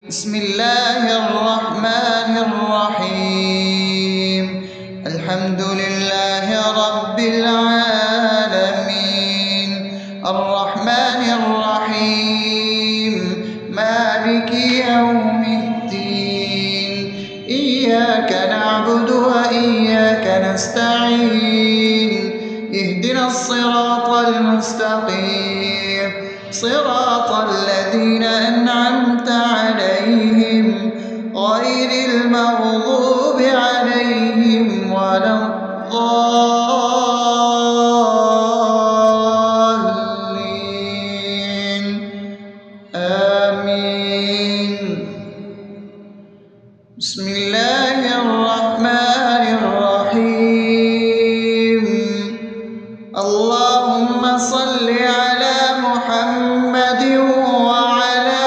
بسم الله الرحمن الرحيم. الحمد لله رب العالمين، الرحمن الرحيم، مالك يوم الدين. إياك نعبد وإياك نستعين، اهدنا الصراط المستقيم، صراط الذين أنعمت عليهم غير المغضوب عليهم ولا الضالين. آمين. بسم الله الرحمن الرحيم. اللهم صل على محمد وعلى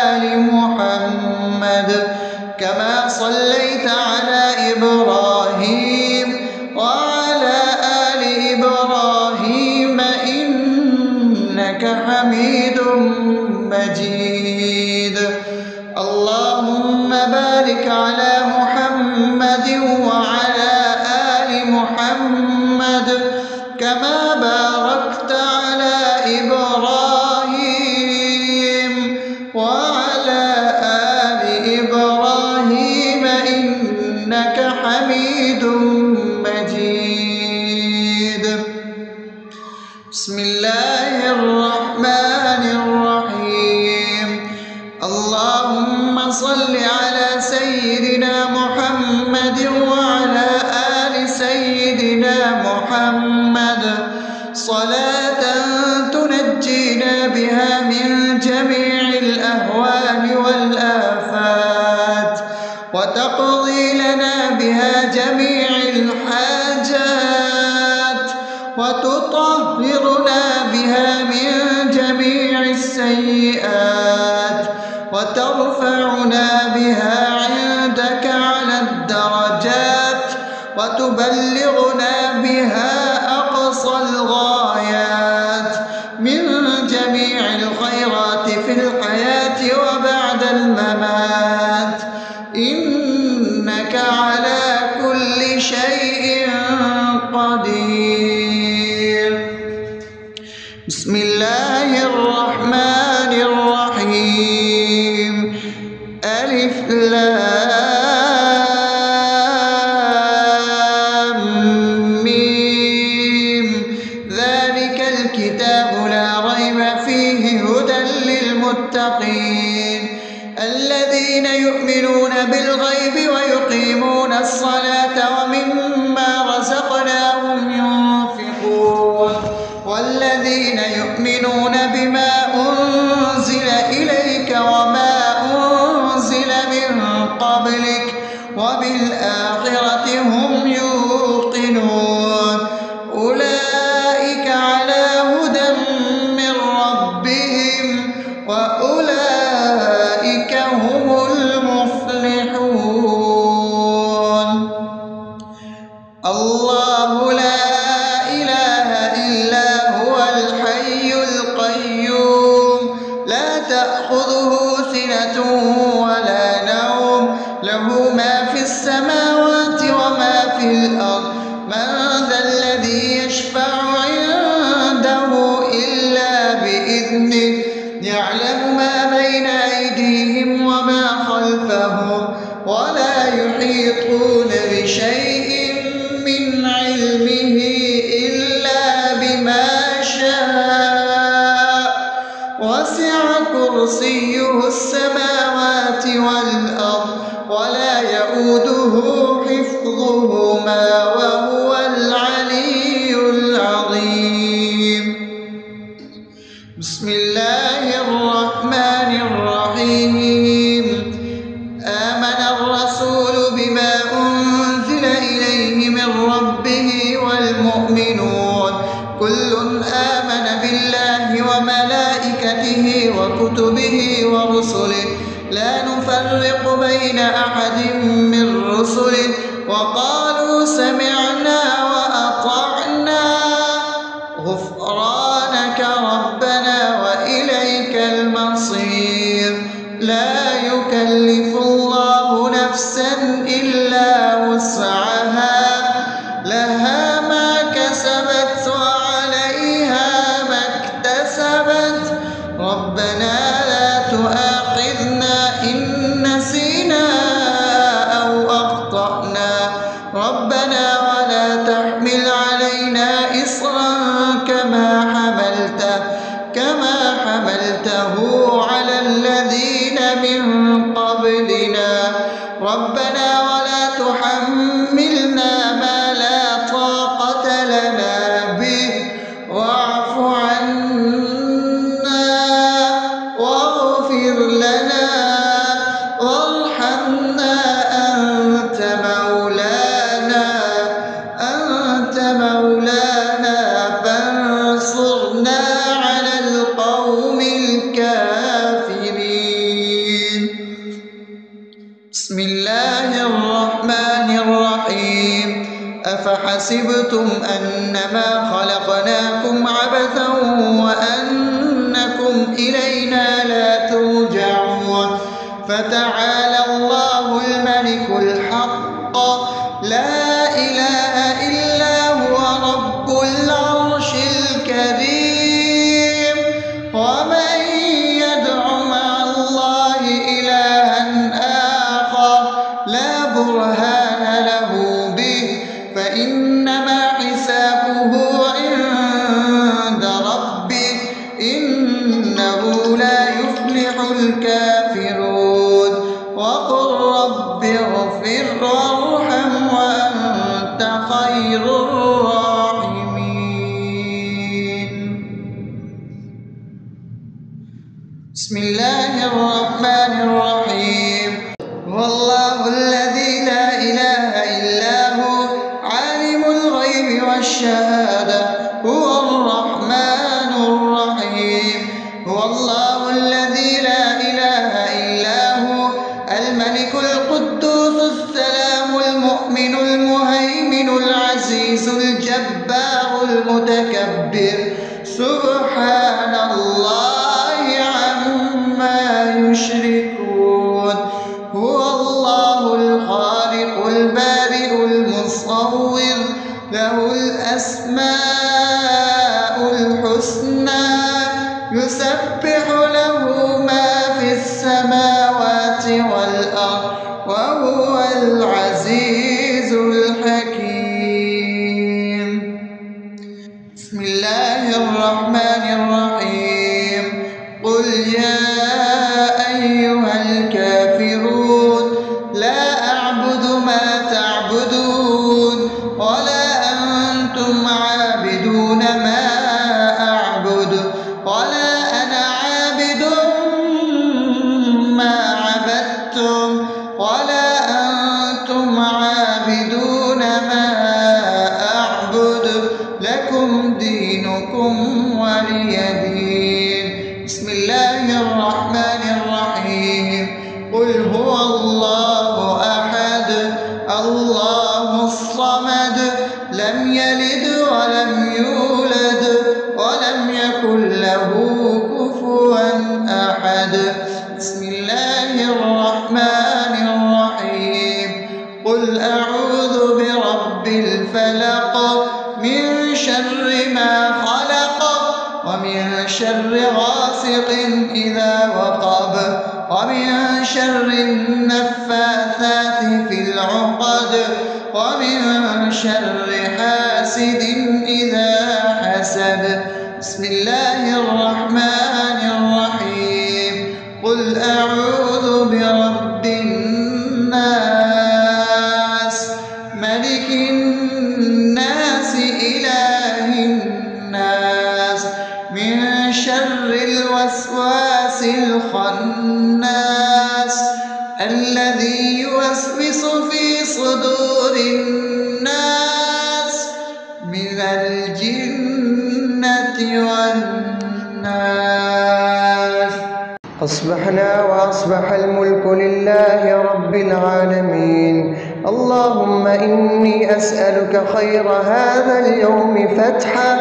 آل محمد كما صليت على إبراهيم وعلى آل إبراهيم إنك حميد مجيد. اللهم بارك على محمد وعلى آل محمد كما باركت على إبراهيم وعلى آل إبراهيم إنك حميد مجيد. بسم الله الرحمن الرحيم. اللهم صل على سيدنا محمد وعلى آل سيدنا محمد صلاة تنجينا بها من جميع الأهوال والآفات، وتقضي لنا بها جميع الحاجات، وتطهرنا بها من جميع السيئات، وترفعنا بها عندك على الدرجات، وتبلغنا بها أقصى الغايات من جميع الخيرات في الحياة وبعد الممات، إنك على كل شيء قدير. بسم الله الرحمن الرحيم. ألف لام ميم. ذلك الكتاب لا ريب فيه هدى للمتقين الذين يؤمنون بالغيب ويقيمون الصلاة ومما رزقناهم ينفقون والذين يؤمنون بما أنزل إليك وما أنزل من قبلك وبالآخرة هم يوقنون أولئك على هدى من ربهم وأولئك هم المفلحون. الله لا إله إلا هو الحي القيوم لا تأخذه سنة ولا نوم له ما في السماوات وما في الأرض من ذا الذي يشفع عنده إلا بإذنه يعلم ما بين أيديهم وما خلفهم ولا يحيطون بشيء من علمه إلا بما شاء وسع كرسيه السماوات والأرض ولا يؤوده حفظهما وهو العلي العظيم. بسم الله الرحمن الرحيم. آمن الرسول بما أنزل إليه من ربه والمؤمنون كل آمن بالله وملائكته وكتبه ورسله لا نفرق بين أحد من رسله وقالوا سمعنا وأطعنا غفرانك ربنا وإليك المصير. لا يكلف يكلف الله نفسا إلا وسعها لها ما كسبت وعليها ما اكتسبت ربنا لا تؤاخذنا إن نسينا أو أخطأنا ربنا ولا تحمل علينا إصرا كما حملته على الذين من قبلنا ربنا ولا تحملنا ما لا طاقة لنا به واعف عنا واغفر لنا وارحمنا أنت مولانا فانصرنا على القوم الكافرين. بسم الله الرحمن الرحيم أفحسبتم أنما خلقناكم عبثا وأنكم إلينا لا ترجعون فتعالى الله الملك الحق لا إله إلا هو رب العرش الكريم ومن يدع مع الله إلها آخر لا برهان له به فإنما حسابه عند ربه إنه لا يفلح الكافرون وقل رب اغفر وارحم وأنت خير الراحمين. بسم الله الرحمن الرحيم هو الله الذي لا إله إلا هو عالم الغيب والشهادة هو الرحمن الرحيم هو الله الذي لا إله إلا هو الملك القدوس السلام المؤمن المهيمن العزيز الجبار المتكبر سبحان الله عما يشركون هو الله الخالق البارئ المصور له الأسماء الحسنى يسبح له ما في السماوات والأرض وهو العزيز الحكيم. بسم الله الرحمن الرحيم قل يا أيها الكافرون لا أعبد ما تعبدون ولا أنتم عابدون ما أعبد ولا أنا عابد ما عبدتم ولا أنتم عابدون ما أعبد لكم دينكم ولي دين. بسم الله الرحمن الرحيم قل هو الله أحد الله الصمد لم يلد ولم يولد ولم يكن له كفوا أحد. بسم الله الرحمن الرحيم قل أعوذ برب الفلق من شر ما خلق ومن شر غاسق إذا وقب ومن شر النفاثات في العقد ومن شر حاسد إذا حسد. بسم الله الرحمن الرحيم قل أعوذ برب الناس ملك الناس إله الناس من شر الوسواس الخناس الذي يوسوس في صدور الناس من الجنة والناس. أصبحنا وأصبح الملك لله رب العالمين. اللهم إني أسألك خير هذا اليوم فتحه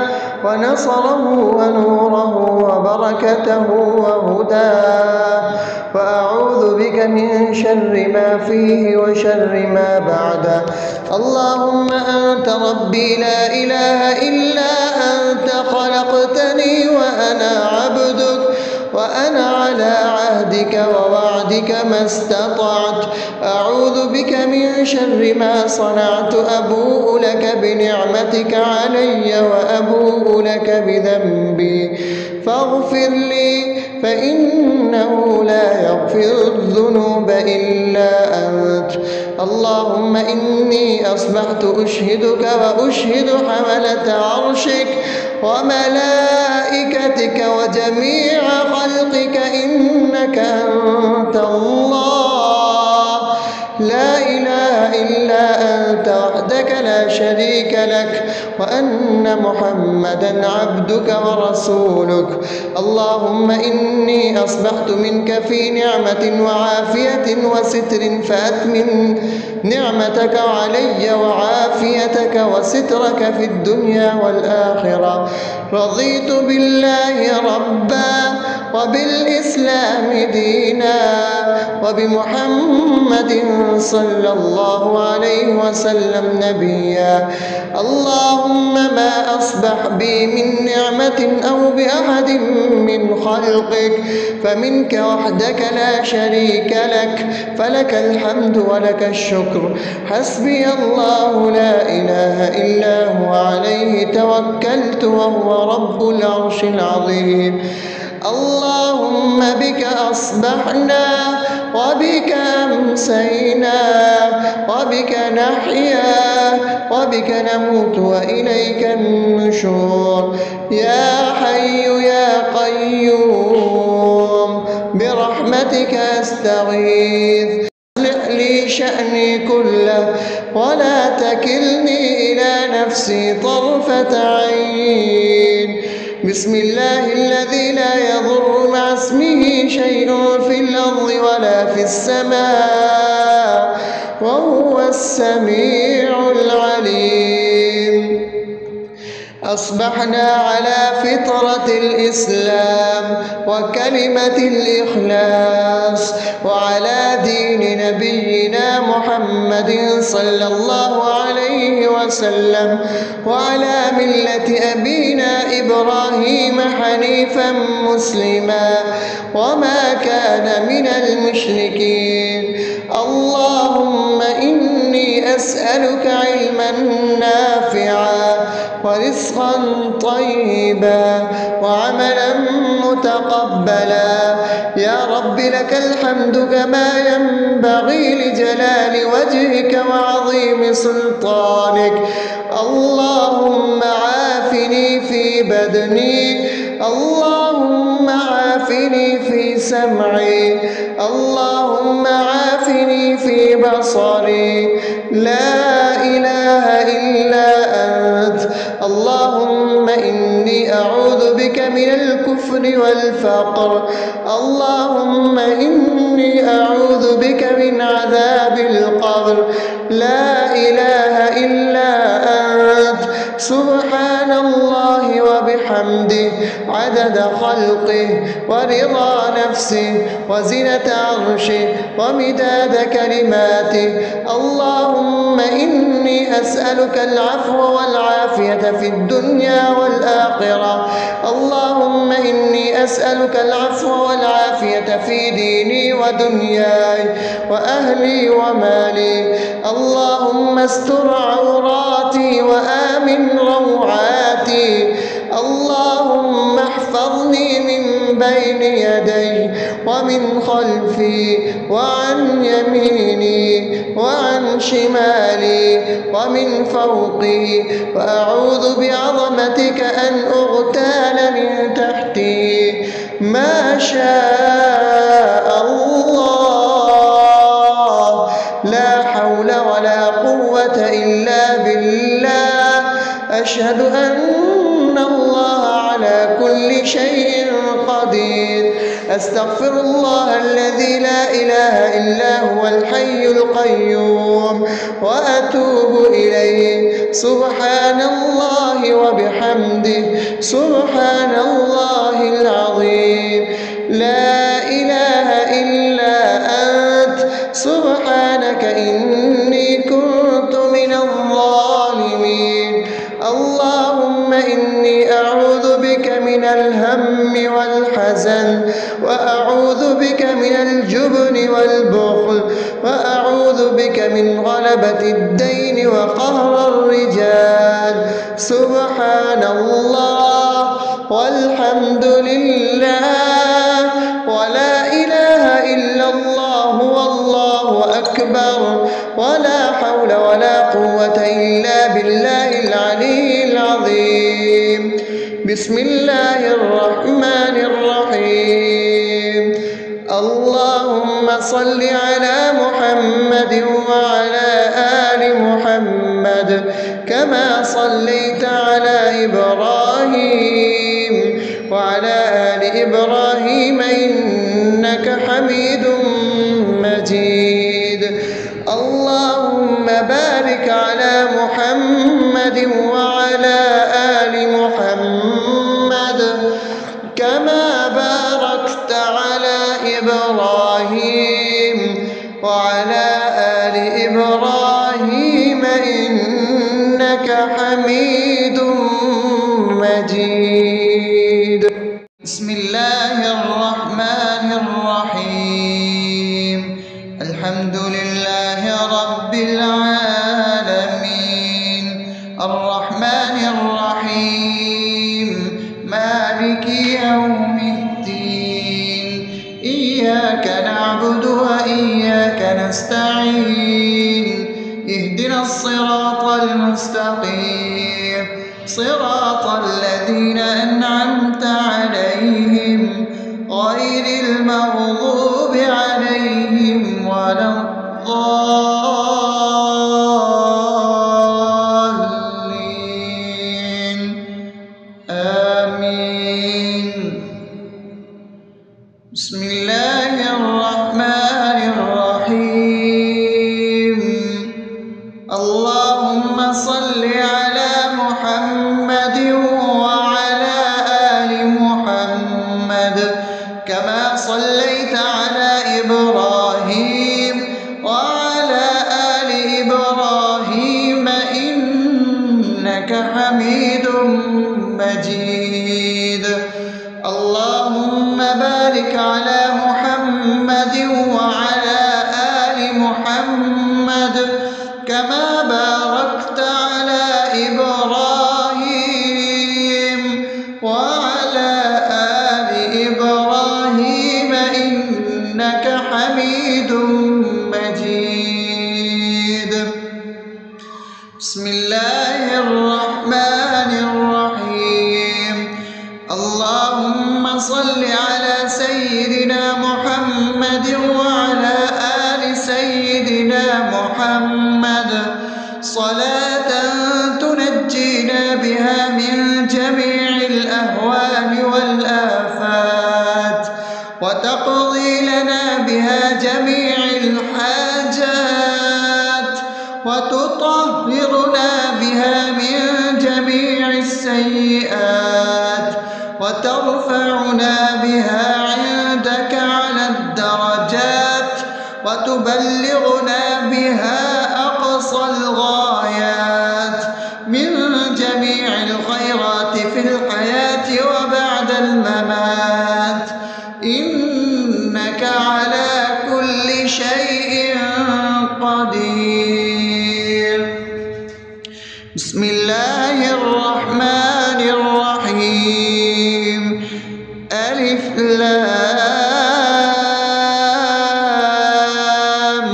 ونصره ونوره وبركته وهداه، وأعوذ بك من شر ما فيه وشر ما بعده. اللهم أنت ربي لا إله إلا أنت، خلقتني وأنا عبدك، وأنا على عهدك ووعدك ما استطعت. أعوذ بك من شر ما صنعت، أبوء لك بنعمتك علي وأبوء لك بذنبي، فاغفر لي فإنه لا يغفر الذنوب إلا أنت. اللهم إني أصبحت أشهدك وأشهد حملة عرشك وملائكتك وجميع خلقك إنك أنت الله لا إله إلا أنت وحدك لا شريك لك، وأن محمدا عبدك ورسولك. اللهم إني أصبحت منك في نعمة وعافية وستر، فأتمم نعمتك علي وعافيتك وسترك في الدنيا والآخرة. رضيت بالله ربا وبالإسلام دينا وبمحمد صلى الله عليه وسلم نبيا. اللهم ما أصبح بي من نعمة أو بأحد من خلقك فمنك وحدك لا شريك لك، فلك الحمد ولك الشكر. حسبي الله لا إله إلا هو، عليه توكلت وهو رب العرش العظيم. اللهم بك أصبحنا وبك أمسينا وبك نحيا وبك نموت وإليك النشور. يا حي يا قيوم برحمتك أستغيث، أصلح لي شأني كله ولا تكلني إلى نفسي طرفة عين. بسم الله الذي لا يضر مع اسمه شيء في الأرض ولا في السماء وهو السميع العليم. أصبحنا على فطرة الإسلام وكلمة الإخلاص وعلى دين نبينا محمد صلى الله عليه وسلم وعلى ملة أبينا إبراهيم حنيفا مسلما وما كان من المشركين. اللهم إني أسألك علما نافعا ورزقا طيبا وعملا متقبلا. يا رب لك الحمد كما ينبغي لجلال وجهك وعظيم سلطانك. اللهم عافني في بدني، اللهم عافني في سمعي، اللهم عافني في بصري. لا إله إلا أنت. اللهم إني أعوذ بك من الكفر والفقر. اللهم إني أعوذ بك من عذاب القبر. لا إله إلا أنت. سبحان الله وبحمده عدد خلقه ورضا نفسه وزنة عرشه ومداد كلماته. اللهم إني أسألك العفو والعافية في الدنيا والآخرة. اللهم إني أسألك العفو والعافية في ديني ودنياي وأهلي ومالي. اللهم استر عوراتي وآمن روعاتي. اللهم احفظني من بين يدي ومن خلفي وعن يميني وعن شمالي ومن فوقي، وأعوذ بعظمتك أن أغتال من تحتي. ما شاء الله، لا حول ولا قوة إلا بالله. أشهد أن الله على كل شيء قدير. أستغفر الله الذي لا إله إلا هو الحي القيوم وأتوب إليه. سبحان الله وبحمده سبحان الله العظيم. لا إله إلا أنت سبحانك إني كنت من الظالمين. اللهم إني أعوذ بك من الهم والحزن، وأعوذ بك من الجبن والبخل، وأعوذ بك من غلبة الدين وقهر الرجال. سبحان الله والحمد لله ولا إله إلا الله والله أكبر ولا حول ولا قوة إلا بالله العلي العظيم. بسم الله الرحمن الرحيم. اللهم صل على محمد وعلى آل محمد كما صليت على إبراهيم وعلى آل إبراهيم إنك حميد مجيد. اللهم بارك على محمد وعلى آل محمد كما باركت على إبراهيم وعلى آل إبراهيم إنك حميد مجيد. بسم الله الرحمن الرحيم. الحمد لله رب العالمين الرحمن الرحيم مالك يوم الدين. إياك نعبد وإياك نستعين. اهدنا الصراط المستقيم صراط الذين أنعمت عليهم غير المغضوب عليهم ولا الضالين. آمين. بسم الله الرحمن الرحيم. اللهم صل على محمد وعلى آل محمد كما صليت على إبراهيم وعلى آل إبراهيم إنك حميد مجيد. اللهم بارك على محمد وعلى آل محمد كما باركت على إبراهيم وعلى آل إبراهيم إنك حميد مجيد. بسم الله الرحمن الرحيم. اللهم صل على سيدنا محمد وعلى آل سيدنا محمد صلاة تنجينا بها من جميع الأهوال والآفات وتقضي لنا بها جميع الحاجات وتطهرنا بها من جميع السيئات وترفعنا بها عندك على الدرجات وتبلغنا بها أقصى الغايات من جميع الخيرات في الحياة وبعد الممات إنك على كل شيء قدير. بسم الله الرحمن الرحيم. ألف لام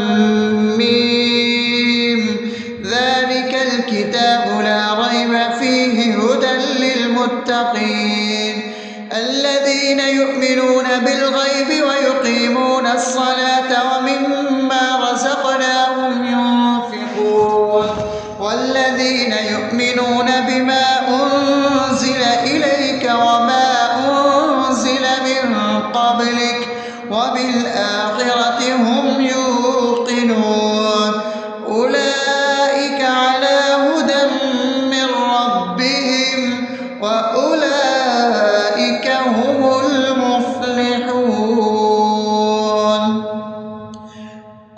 ميم. ذلك الكتاب لا ريب فيه هدى للمتقين الذين يؤمنون بالغيب ويقيمون الصلاة ومما رزقناهم ينفقون والذين يؤمنون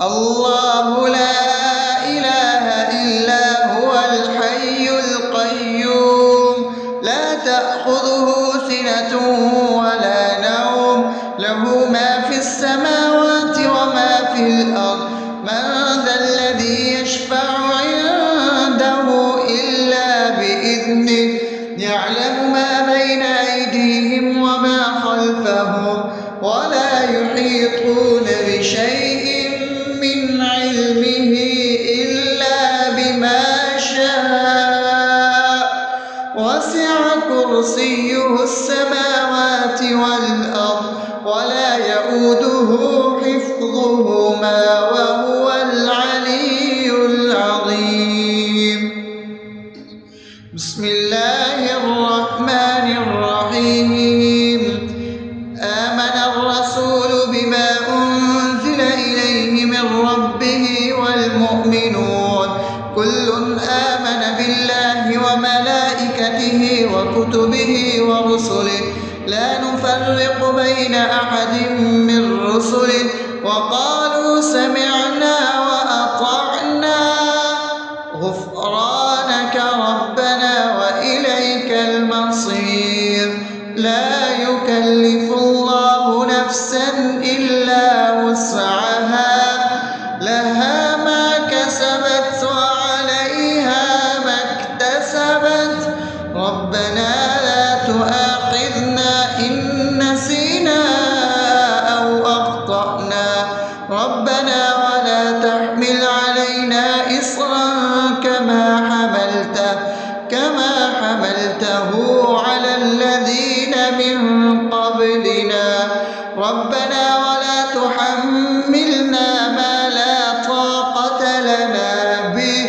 الله لا إله إلا هو الحي القيوم لا تأخذه سنة ولا نوم له ما في السماوات وما في الأرض من ذا الذي يشفع عنده إلا بإذنه يعلم ما بين أيديهم وما خلفهم ولا يحيطون بشيء من علمه إلا بما شاء وسع كرسيه السماوات والأرض ولا يؤوده حفظهما وهو العلي العظيم. بسم الله الرحمن الرحيم. آمن الرسول بما أنزل إليه من ربه والمؤمنون كل آمن بالله وملائكته وكتبه ورسله لا نفرق بين أحد من رسله وقالوا سمعنا وأطعنا غفرانك ربنا وإليك المصير. لا يكلف الله نفسا إلا وسعها لها ما كسبت وعليها ما اكتسبت ربنا لا تؤاخذنا إن نسينا أو أخطأنا ربنا ولا تحمل علينا إصرا كما حملته على الذين من قبلنا ربنا ولا تحملنا ما لا طاقة لنا به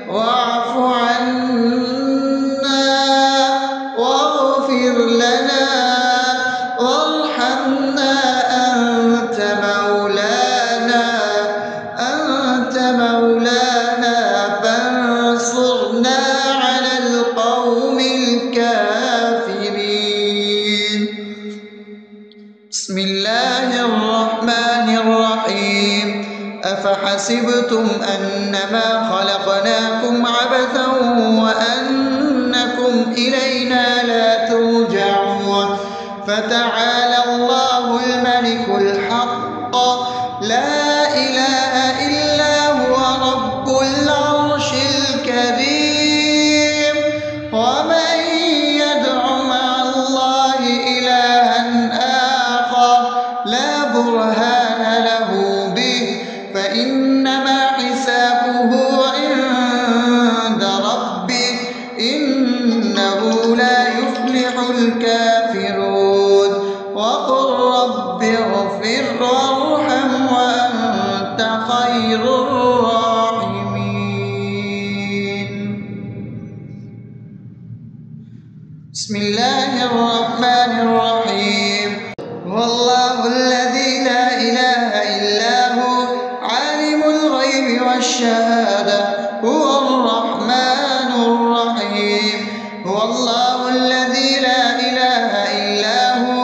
واعف عنا واغفر لنا وارحمنا أنت مولانا فانصرنا على القوم الكافرين. بسم الله الرحمن الرحيم. أفحسبتم أنما خلقناكم عبثا وأنكم إلينا لا ترجعون فتعالى الله الملك الحق لا إله إلا هو رب العرش الكريم. ومن يدع مع الله إلها آخر لا برهان له به فإنما حسابه عند ربه إنه لا يفلح الكافرون. وقل رب اغفر وارحم وأنت خير الراحمين. بسم الله الرحمن الرحيم. هو الله الذي لا إله إلا هو عالم الغيب والشهادة هو الرحمن الرحيم. هو الله الذي لا إله إلا هو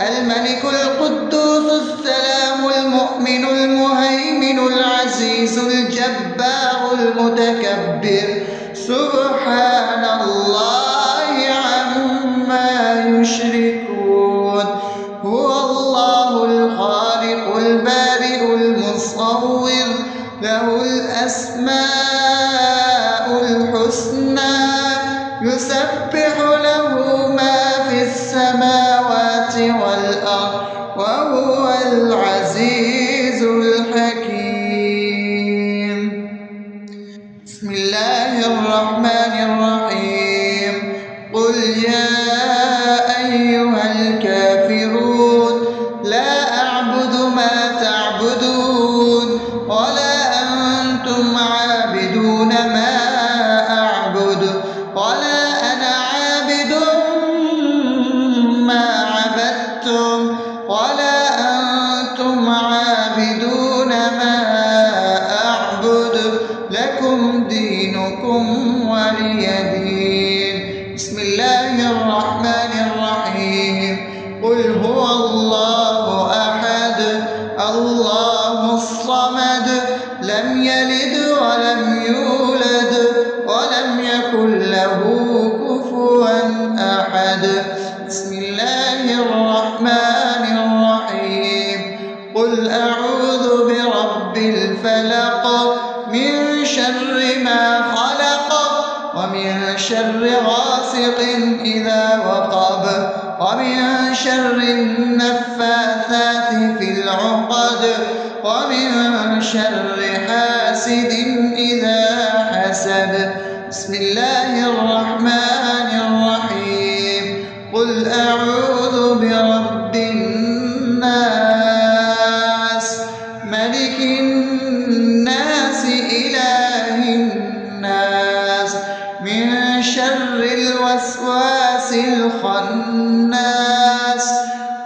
الملك القدوس السلام المؤمن المهيمن العزيز الجبار المتكبر سبحان الله عما يشركون. هو الله الخالق البارئ المصور له الأسماء الحسنى يسبح له ما في السماوات والأرض وهو العزيز الحكيم. بسم الله الرحمن الرحيم. قل يا أيها الكافرون لا أعبد ما تعبدون ولا أنتم عابدون لم يلد ولم يولد ولم يكن له كفوا أحد. بسم الله الرحمن الرحيم. قل أعوذ برب الفلق من شر ما خلق ومن شر غاسق إذا وقب ومن شر النفاثات في العقد ومن شر حاسد إذا حسد. بسم الله الرحمن الرحيم. قل أعوذ برب الناس ملك الناس إله الناس من شر الوسواس الخناس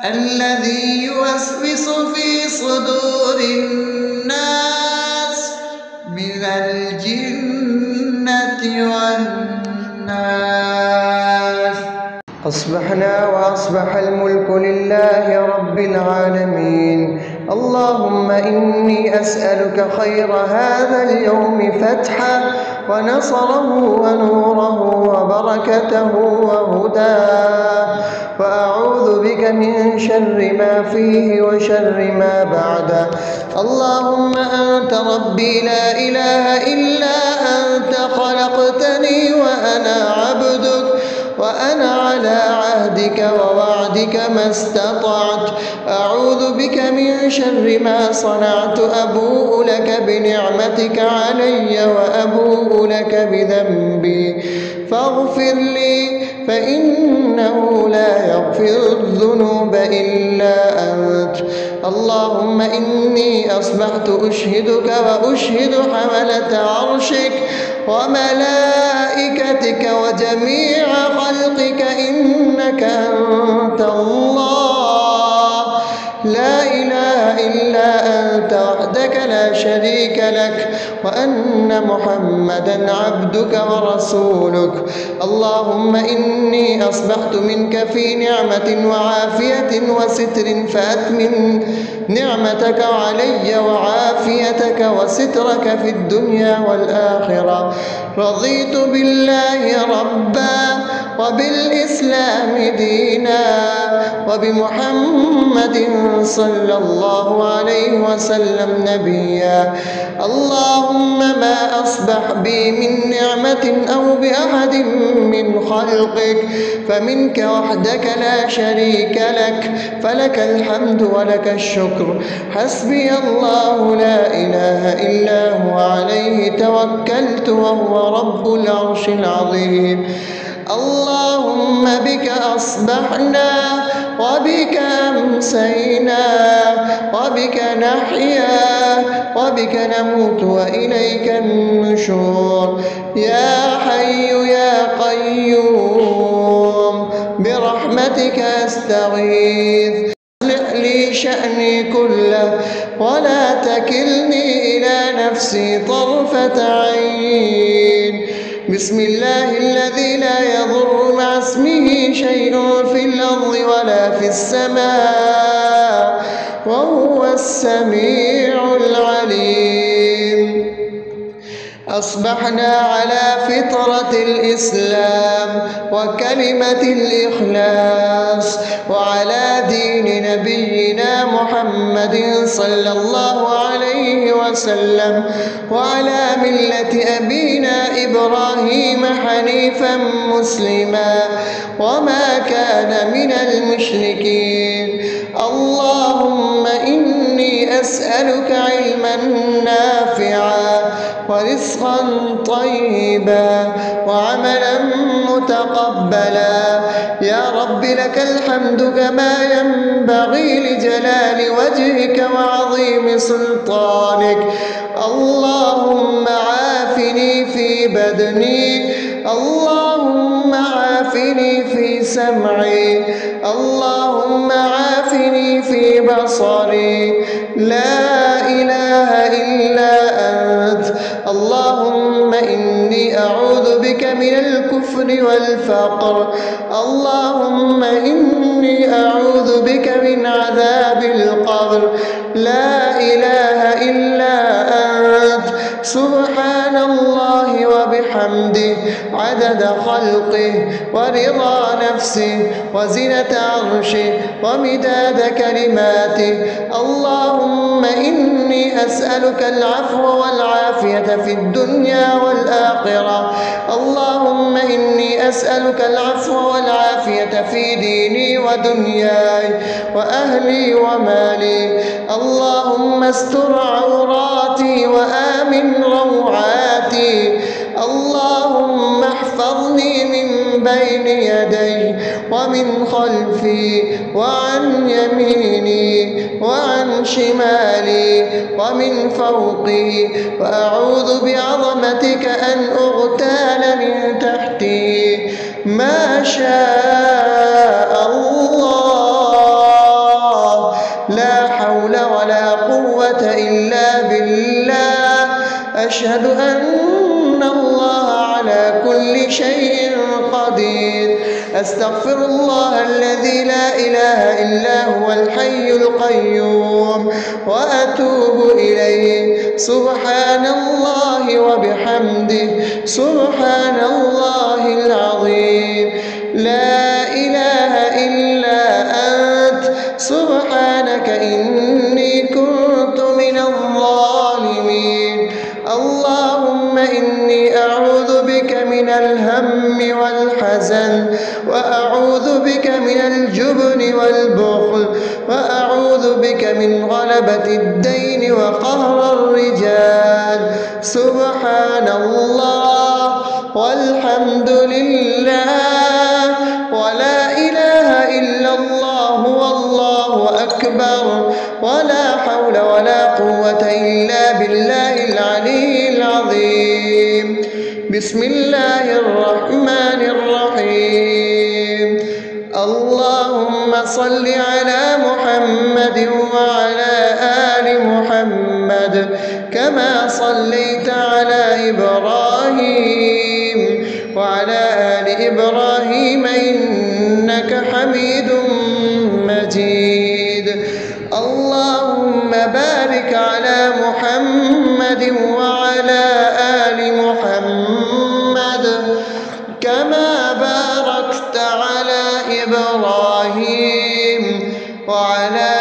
الذي يوسوس في صدور الناس من الجنة والناس. أصبحنا وأصبح الملك لله رب العالمين. اللهم إني أسألك خير هذا اليوم فتحه ونصره ونوره وبركته وهداه، وأعوذ بك من شر ما فيه وشر ما بعده. اللهم أنت ربي لا إله إلا أنت، خلقتني وأنا عبدك وأنا على عهدك ووعدك ما استطعت. أعوذ بك من شر ما صنعت. أبوء لك بنعمتك علي وأبوء لك بذنبي فاغفر لي، فإنه لا يغفر الذنوب إلا أنت. اللهم إني أصبحت أشهدك وأشهد حملة عرشك وملائكتك وجميع خلقك إنك أنت الله لا إله إلا أنت وحدك لا شريك لك، وأن محمدا عبدك ورسولك. اللهم إني أصبحت منك في نعمة وعافية وستر، فأتمم نعمتك علي وعافيتك وسترك في الدنيا والآخرة. رضيت بالله ربا وبالإسلام دينا وبمحمد صلى الله عليه وسلم نبيا. اللهم ما أصبح بي من نعمة أو بأحد من خلقك فمنك وحدك لا شريك لك، فلك الحمد ولك الشكر. حسبي الله لا إله إلا هو عليه توكلت وهو رب العرش العظيم. اللهم بك أصبحنا وبك أمسينا وبك نحيا وبك نموت وإليك النشور. يا حي يا قيوم برحمتك أستغيث، أصلح لي شأني كله ولا تكلني إلى نفسي طرفة عين. بسم الله الذي لا يضر مع اسمه شيء في الأرض ولا في السماء وهو السميع العليم. أصبحنا على فطرة الإسلام وكلمة الإخلاص وعلى دين نبينا محمد صلى الله عليه وسلم وعلى ملة أبينا إبراهيم حنيفا مسلما وما كان من المشركين. اللهم إني أسألك علما نافعا ورزقا طيبا وعملا متقبلا. يا رب لك الحمد كما ينبغي لجلال وجهك وعظيم سلطانك. اللهم عافني في بدني، اللهم عافني في سمعي، اللهم عافني في بصري. لا إله إلا أنت. اللهم إني أعوذ بك من الكفر والفقر. اللهم إني أعوذ بك من عذاب القبر. لا إله إلا أنت. سبحان الله وبحمده عدد خلقه ورضا نفسه وزنة عرشه ومداد كلماته. اللهم إني أسألك العفو والعافية في الدنيا والآخرة. اللهم إني أسألك العفو والعافية في ديني ودنياي وأهلي ومالي. اللهم استر عوراتي وآمن روعاتي. اللهم احفظني من بين يدي ومن خلفي وعن يميني وعن شمالي ومن فوقي، وأعوذ بعظمتك أن أغتال من تحتي. ما شاء الله، لا حول ولا قوة إلا بالله. أشهد أن الله على كل شيء قدير. أستغفر الله الذي لا إله إلا هو الحي القيوم وأتوب إليه. سبحان الله وبحمده سبحان الله العظيم. لا إله إلا أنت سبحانك إني كنت من الظالمين. اللهم إني أعوذ بك من الهم والحزن، وأعوذ بك من الجبن والبخل، وأعوذ بك من غلبة الدين وقهر الرجال. سبحان الله والحمد لله ولا إله إلا الله والله أكبر، ولا حول ولا قوة إلا بالله العلي العظيم. بسم الله الرحمن الرحيم. اللهم صل على محمد وعلى آل محمد كما صليت على إبراهيم وعلى آل إبراهيم إنك حميد مجيد. اللهم بارك على محمد وعلى آل محمد كما باركت على إبراهيم وعلى